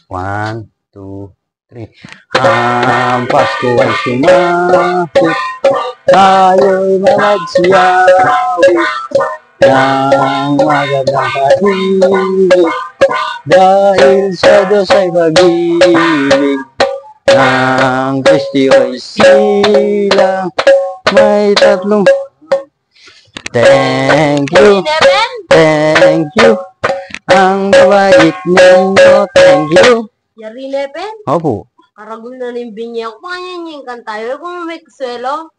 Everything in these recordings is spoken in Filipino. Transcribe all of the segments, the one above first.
One, two, three. Ang Pasko ay sumapit, tayo'y nagsiyawi ng magandang kahimik, dahil sa Diyos ay pag-ibig ng Kristi ay silang may tatlong. Thank you, thank you, ang babait ninyo, thank you. Yari Lepen? Opo. Karagul na rin binya ko. Panganyan yung kantayo. Kung may kuswelo.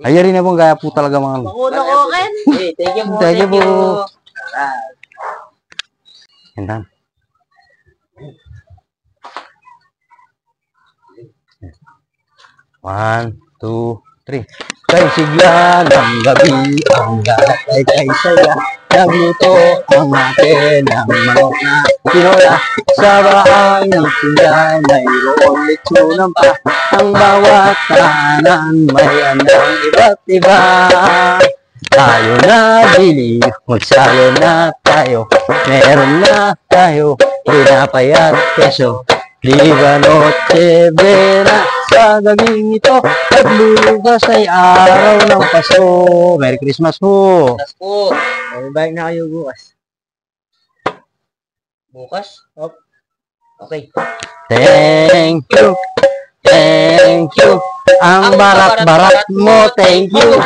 Ay, rin na pong gaya po talaga mga. Bakuna ko, Ken. Thank you po. Thank you po. Yan. One, two, three. Kay sigla ng gabi, ang galat ay kay saya. Nagluto ang atin ng manok na tinola. Sa bahay ng tindahan, mayroon litsunan pa. Ang bawat tahanan, may andang iba't iba. Tayo na bili, magsalo na tayo. Meron na tayo, tinapay at keso. Viva Noche Buena, sa gabing ito, paglulugas ay araw ng Pasko. Merry Christmas po. Christmas po. Balik na kayo bukas. Bukas? Oh. Okay. Thank you. Thank you. Ang barat-barat mo, thank you.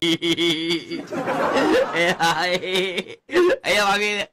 Ay, ay, ay, ay,